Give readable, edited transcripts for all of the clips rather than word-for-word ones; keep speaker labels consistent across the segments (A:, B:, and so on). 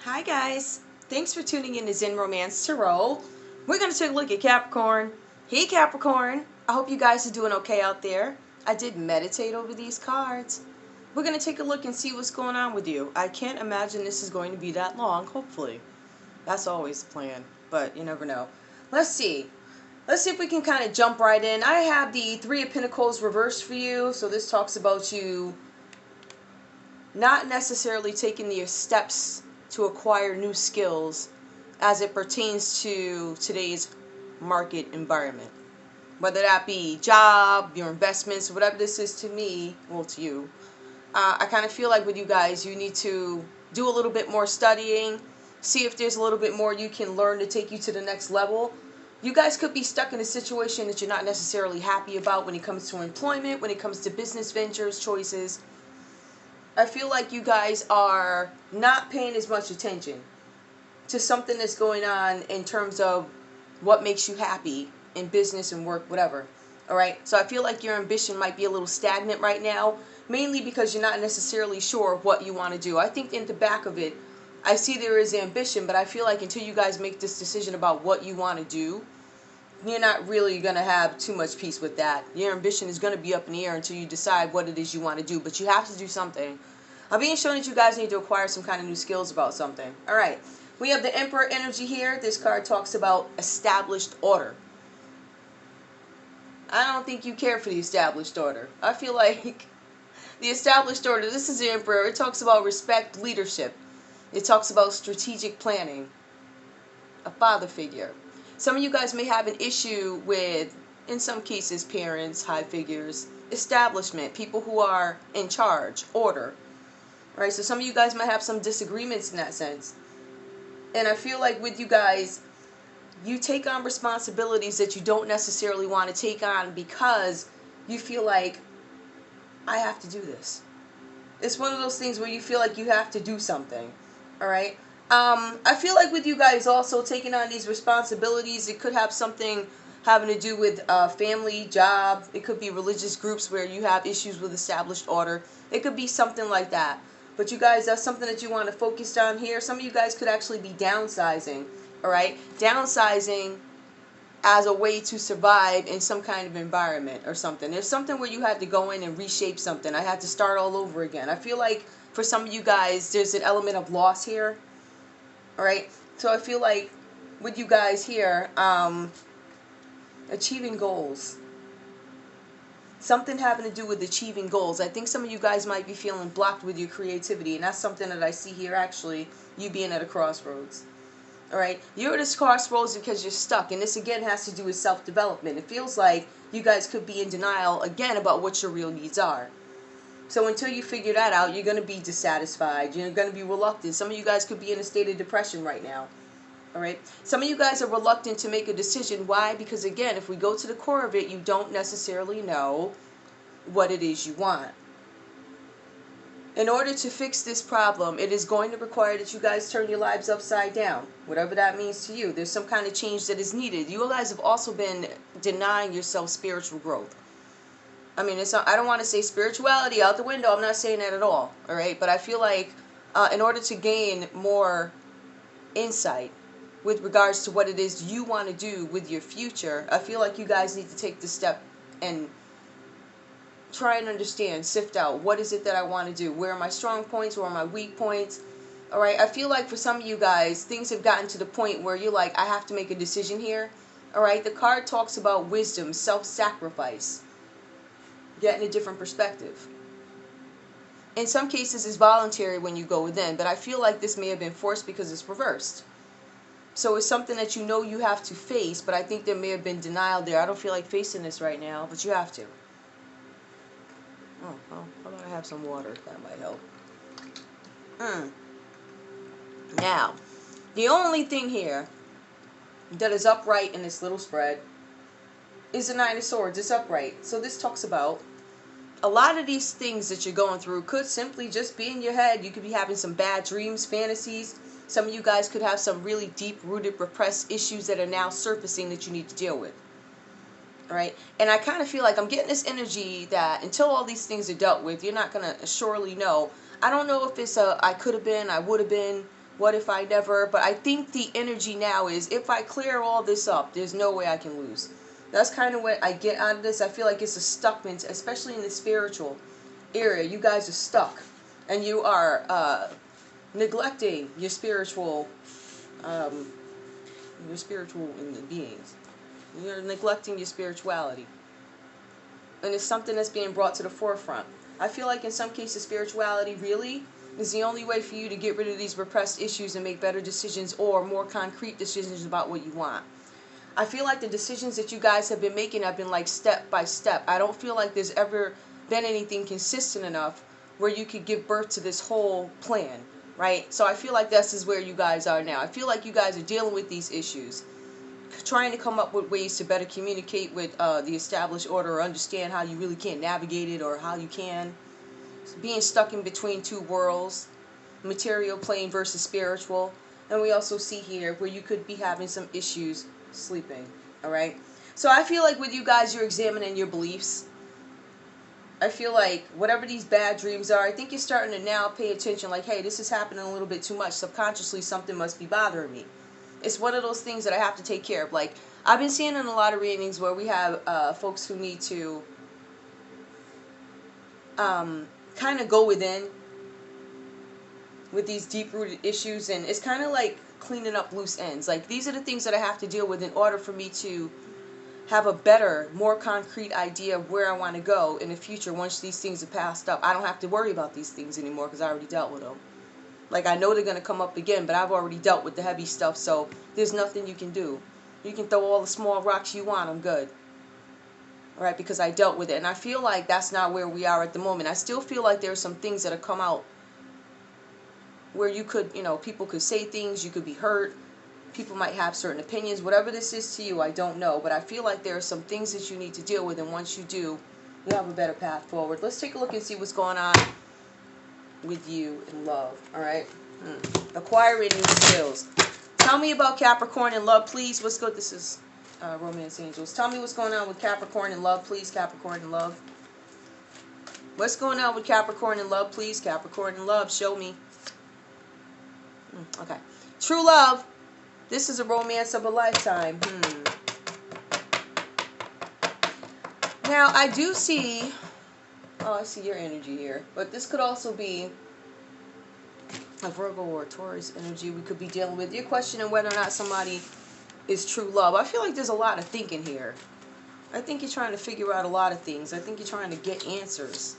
A: Hi guys, thanks for tuning in to Zen Romance Tarot. We're going to take a look at Capricorn. Hey Capricorn, I hope you guys are doing okay out there. I did meditate over these cards. We're going to take a look and see what's going on with you. I can't imagine this is going to be that long, hopefully. That's always the plan, but you never know. Let's see. Let's see if we can kind of jump right in. I have the Three of Pentacles reversed for you, so this talks about you not necessarily taking the steps to acquire new skills as it pertains to today's market environment. Whether that be job, your investments, whatever this is to me, well, to you. I kind of feel like with you guys, you need to do a little bit more studying, see if there's a little bit more you can learn to take you to the next level. You guys could be stuck in a situation that you're not necessarily happy about when it comes to employment, when it comes to business ventures, choices. I feel like you guys are not paying as much attention to something that's going on in terms of what makes you happy in business and work, whatever. All right. So I feel like your ambition might be a little stagnant right now, mainly because you're not necessarily sure what you want to do. I think in the back of it, I see there is ambition, but I feel like until you guys make this decision about what you want to do, you're not really going to have too much peace with that. Your ambition is going to be up in the air until you decide what it is you want to do, but you have to do something. I'm being shown that you guys need to acquire some kind of new skills about something. All right. We have the Emperor energy here. This card talks about established order. I don't think you care for the established order. I feel like the established order, this is the Emperor. It talks about respect, leadership. It talks about strategic planning. A father figure. Some of you guys may have an issue with, in some cases, parents, high figures, establishment, people who are in charge, order. Right? So some of you guys might have some disagreements in that sense. And I feel like with you guys, you take on responsibilities that you don't necessarily want to take on because you feel like, I have to do this. It's one of those things where you feel like you have to do something. All right? I feel like with you guys also taking on these responsibilities, it could have something having to do with family, job. It could be religious groups where you have issues with established order. It could be something like that. But you guys, that's something that you want to focus on here. Some of you guys could actually be downsizing. All right? Downsizing as a way to survive in some kind of environment or something. There's something where you had to go in and reshape something. I had to start all over again. I feel like for some of you guys, there's an element of loss here. All right. So I feel like with you guys here, achieving goals. Something having to do with achieving goals. I think some of you guys might be feeling blocked with your creativity, and that's something that I see here actually, you being at a crossroads. All right, you're at this crossroads because you're stuck, and this again has to do with self-development. It feels like you guys could be in denial again about what your real needs are. So until you figure that out, you're going to be dissatisfied. You're going to be reluctant. Some of you guys could be in a state of depression right now. All right. Some of you guys are reluctant to make a decision. Why? Because again, if we go to the core of it, you don't necessarily know what it is you want. In order to fix this problem, it is going to require that you guys turn your lives upside down, whatever that means to you. There's some kind of change that is needed. You guys have also been denying yourself spiritual growth. I mean, I don't want to say spirituality out the window. I'm not saying that at all. All right. But I feel like in order to gain more insight with regards to what it is you want to do with your future, I feel like you guys need to take the step and try and understand, sift out, what is it that I want to do? Where are my strong points? Where are my weak points? All right. I feel like for some of you guys, things have gotten to the point where you're like, I have to make a decision here. All right. The card talks about wisdom, self-sacrifice, getting a different perspective. In some cases, it's voluntary when you go within, but I feel like this may have been forced because it's reversed. So it's something that you know you have to face, but I think there may have been denial there. I don't feel like facing this right now, but you have to. Oh, well, how about I have some water? That might help. Now, the only thing here that is upright in this little spread is the Nine of Swords. It's upright. So this talks about a lot of these things that you're going through could simply just be in your head. You could be having some bad dreams, fantasies. Some of you guys could have some really deep-rooted, repressed issues that are now surfacing that you need to deal with. All right? And I kind of feel like I'm getting this energy that until all these things are dealt with, you're not going to surely know. I don't know if it's a I could have been, I would have been, What if I never? But I think the energy now is, if I clear all this up, there's no way I can lose. That's kind of what I get out of this. I feel like it's a stuckness, especially in the spiritual area. You guys are stuck, and you are neglecting um, your spiritual beings. You're neglecting your spirituality, and it's something that's being brought to the forefront. I feel like in some cases, spirituality really is the only way for you to get rid of these repressed issues and make better decisions or more concrete decisions about what you want. I feel like the decisions that you guys have been making have been like step by step. I don't feel like there's ever been anything consistent enough where you could give birth to this whole plan, right? So I feel like this is where you guys are now. I feel like you guys are dealing with these issues, trying to come up with ways to better communicate with the established order, or understand how you really can't navigate it, or how you can. Being stuck in between two worlds, material plane versus spiritual. And we also see here where you could be having some issues sleeping. All right. So I feel like with you guys, you're examining your beliefs. I feel like whatever these bad dreams are, I think you're starting to now pay attention. Like, hey, this is happening a little bit too much. Subconsciously, something must be bothering me. It's one of those things that I have to take care of. Like, I've been seeing in a lot of readings where we have folks who need to kind of go within with these deep-rooted issues, and it's kind of like cleaning up loose ends. Like, these are the things that I have to deal with in order for me to have a better, more concrete idea of where I want to go in the future once these things are passed up. I don't have to worry about these things anymore because I already dealt with them. Like, I know they're going to come up again, but I've already dealt with the heavy stuff, so there's nothing you can do. You can throw all the small rocks you want, I'm good. Right, because I dealt with it. And I feel like that's not where we are at the moment. I still feel like there are some things that have come out where you could, people could say things, you could be hurt, people might have certain opinions. Whatever this is to you, I don't know. But I feel like there are some things that you need to deal with, and once you do, you have a better path forward. Let's take a look and see what's going on with you in love, all right? Acquiring new skills. Tell me about Capricorn in love, please. What's good? This is Romance Angels. Tell me what's going on with Capricorn in love, please. Capricorn in love. What's going on with Capricorn in love, please? Capricorn in love. Show me. Okay. True love. This is a romance of a lifetime. Now, I do see... Oh, I see your energy here. But this could also be a Virgo or a Taurus energy we could be dealing with. You're questioning whether or not somebody is true love. I feel like there's a lot of thinking here. I think you're trying to figure out a lot of things. I think you're trying to get answers.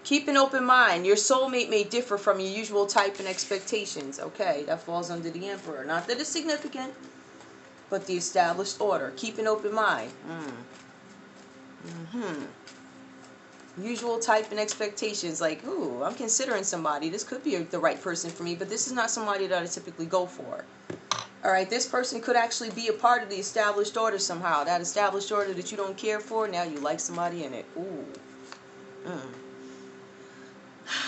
A: Keep an open mind. Your soulmate may differ from your usual type and expectations. Okay, that falls under the Emperor. Not that it's significant, but the established order. Keep an open mind. Usual type and expectations. Like, ooh, I'm considering somebody. This could be the right person for me, but this is not somebody that I typically go for. Alright, this person could actually be a part of the established order somehow. That established order that you don't care for, now you like somebody in it. Ooh.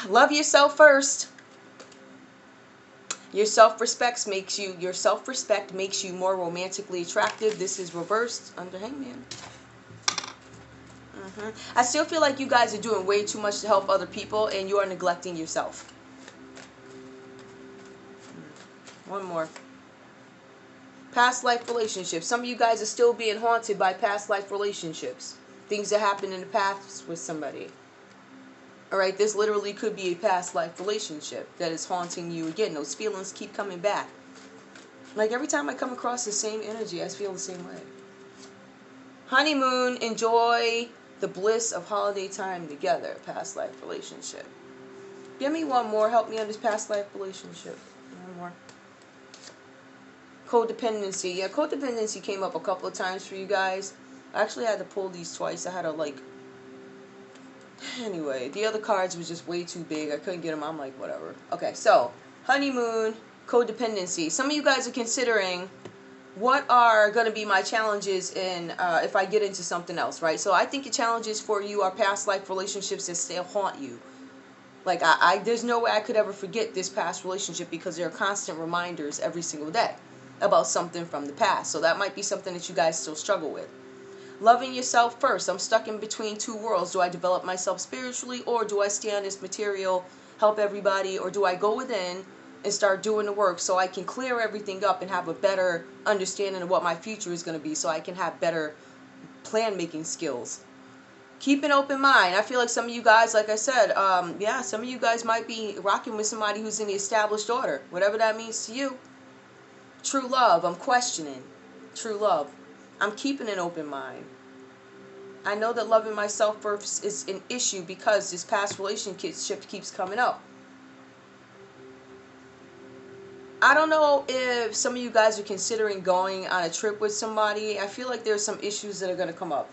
A: Love yourself first. Your self-respect makes you more romantically attractive. This is reversed under Hangman. I still feel like you guys are doing way too much to help other people, and you are neglecting yourself. One more. Past life relationships. Some of you guys are still being haunted by past life relationships. Things that happened in the past with somebody. Alright, this literally could be a past life relationship that is haunting you again. Those feelings keep coming back. Like, every time I come across the same energy, I feel the same way. Honeymoon. Enjoy the bliss of holiday time together. Past life relationship. Give me one more. Help me on this past life relationship. One more. Codependency. Yeah, codependency came up a couple of times for you guys. I actually had to pull these twice. I had to, anyway, the other cards was just way too big. I couldn't get them. I'm like, whatever. Okay, so, honeymoon, codependency. Some of you guys are considering, what are going to be my challenges in if I get into something else, right? So I think the challenges for you are past life relationships that still haunt you. Like, there's no way I could ever forget this past relationship because there are constant reminders every single day about something from the past. So that might be something that you guys still struggle with. Loving yourself first. I'm stuck in between two worlds. Do I develop myself spiritually, or do I stay on this material, help everybody, or do I go within, and start doing the work so I can clear everything up and have a better understanding of what my future is going to be, so I can have better plan making skills. Keep an open mind. I feel like some of you guys, like I said, yeah, some of you guys might be rocking with somebody who's in the established order, whatever that means to you. True love, I'm questioning. True love, I'm keeping an open mind. I know that loving myself first is an issue because this past relationship keeps coming up. I don't know if some of you guys are considering going on a trip with somebody. I feel like there's some issues that are going to come up.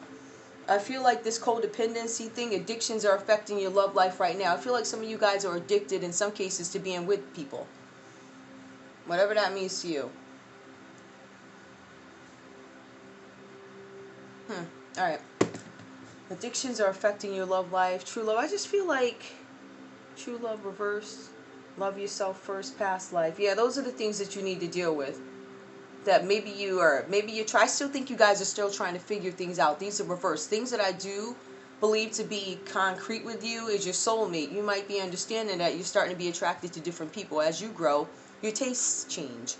A: I feel like this codependency thing, addictions are affecting your love life right now. I feel like some of you guys are addicted in some cases to being with people. Whatever that means to you. Alright. Addictions are affecting your love life. True love. I just feel like true love reversed. Love yourself first, past life. Yeah, those are the things that you need to deal with. That maybe you try. I still think you guys are still trying to figure things out. These are reversed. Things that I do believe to be concrete with you is your soulmate. You might be understanding that you're starting to be attracted to different people. As you grow, your tastes change.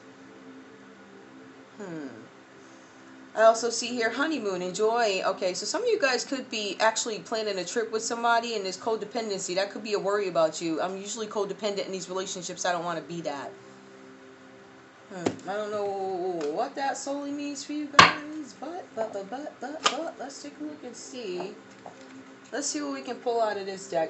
A: I also see here honeymoon, enjoy. Okay, so some of you guys could be actually planning a trip with somebody, and there's codependency. That could be a worry about you. I'm usually codependent in these relationships. I don't want to be that. I don't know what that solely means for you guys, but let's take a look and see. Let's see what we can pull out of this deck.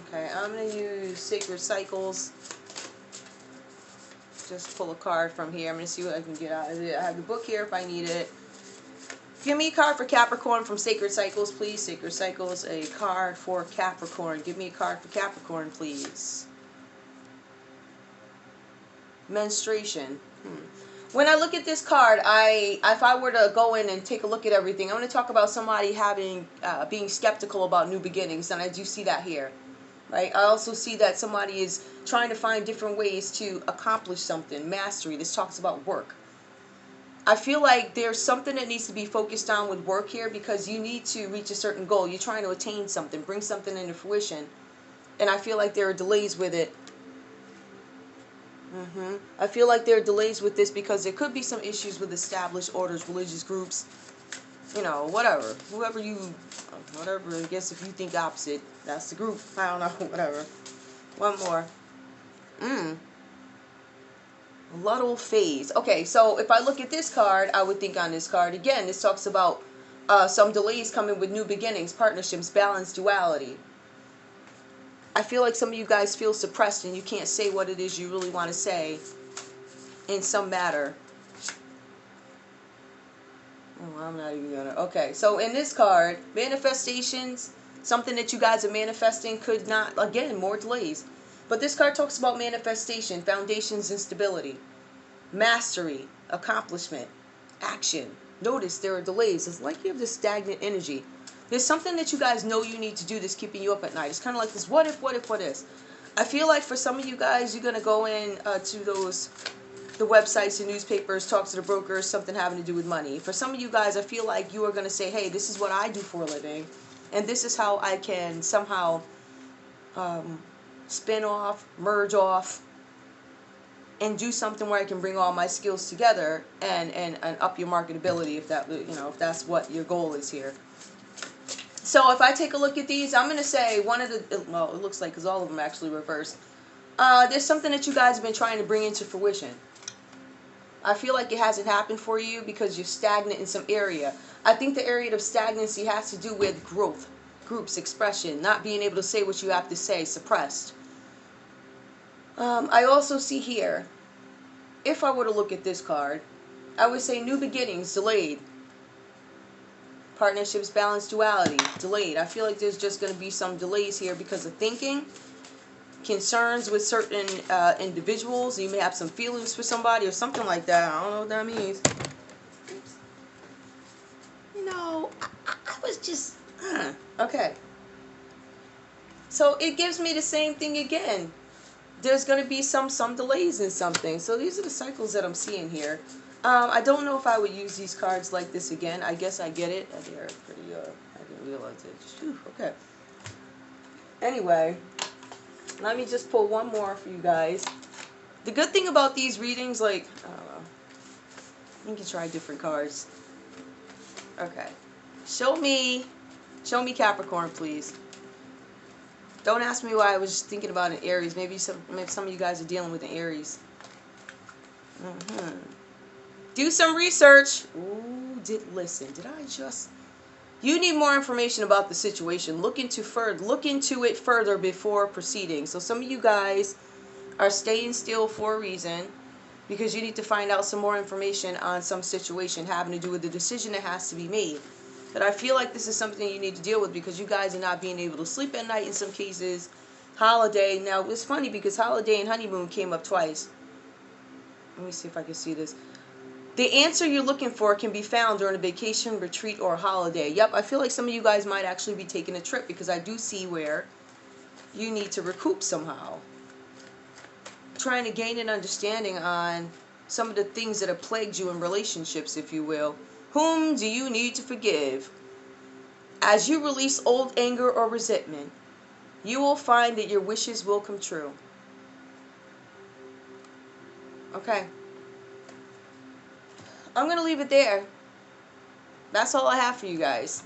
A: Okay, I'm going to use Sacred Cycles. Just pull a card from here. I'm going to see what I can get out of it. I have the book here if I need it. Give me a card for Capricorn from Sacred Cycles, please. Sacred Cycles, a card for Capricorn. Give me a card for Capricorn, please. Menstruation. When I look at this card, if I were to go in and take a look at everything, I'm going to talk about somebody being skeptical about new beginnings, and I do see that here. Right? I also see that somebody is trying to find different ways to accomplish something. Mastery. This talks about work. I feel like there's something that needs to be focused on with work here, because you need to reach a certain goal. You're trying to attain something, bring something into fruition. And I feel like there are delays with it. I feel like there are delays with this because there could be some issues with established orders, religious groups, you know, whatever. Whatever, I guess if you think opposite, that's the group. I don't know, whatever. One more. Luddle phase. Okay, so if I look at this card, I would think on this card, again, this talks about some delays coming with new beginnings, partnerships, balance, duality. I feel like some of you guys feel suppressed and you can't say what it is you really want to say in some matter. Oh, I'm not even gonna. Okay, so in this card, manifestations, something that you guys are manifesting could not, again, more delays. But this card talks about manifestation, foundations, and stability. Mastery, accomplishment, action. Notice there are delays. It's like you have this stagnant energy. There's something that you guys know you need to do that's keeping you up at night. It's kind of like this what if. I feel like for some of you guys, you're going to go in to the websites, the newspapers, talk to the brokers, something having to do with money. For some of you guys, I feel like you are going to say, hey, this is what I do for a living, and this is how I can somehow spin off, merge off, and do something where I can bring all my skills together and up your marketability, if if that's what your goal is here. So if I take a look at these, I'm going to say one of the, well, it looks like, because all of them actually reversed. There's something that you guys have been trying to bring into fruition. I feel like it hasn't happened for you because you're stagnant in some area. I think the area of stagnancy has to do with growth, groups, expression, not being able to say what you have to say, suppressed. I also see here, if I were to look at this card, I would say new beginnings, delayed. Partnerships, balance, duality, delayed. I feel like there's just going to be some delays here because of thinking, concerns with certain individuals. You may have some feelings for somebody or something like that. I don't know what that means. You know, I was just, okay. So it gives me the same thing again. There's going to be some delays in something. So these are the cycles that I'm seeing here. I don't know if I would use these cards like this again. I guess I get it. They're pretty, I didn't realize it. Whew, okay. Anyway, let me just pull one more for you guys. The good thing about these readings, like, I don't know. You can try different cards. Okay. Show me Capricorn, please. Don't ask me why I was thinking about an Aries. Maybe some of you guys are dealing with an Aries. Do some research. Ooh, listen. Did I just... You need more information about the situation. Look into it further before proceeding. So some of you guys are staying still for a reason, because you need to find out some more information on some situation having to do with the decision that has to be made. But I feel like this is something you need to deal with, because you guys are not being able to sleep at night in some cases. Holiday. Now, it's funny because holiday and honeymoon came up twice. Let me see if I can see this. The answer you're looking for can be found during a vacation, retreat, or a holiday. Yep, I feel like some of you guys might actually be taking a trip, because I do see where you need to recoup somehow. Trying to gain an understanding on some of the things that have plagued you in relationships, if you will. Whom do you need to forgive? As you release old anger or resentment, you will find that your wishes will come true. Okay. I'm going to leave it there. That's all I have for you guys.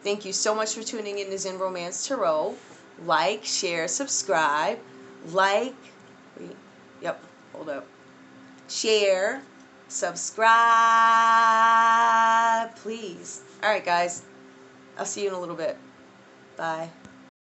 A: Thank you so much for tuning in to Zen Romance Tarot. Like, share, subscribe. Hold up. Share, subscribe, please. Alright, guys. I'll see you in a little bit. Bye.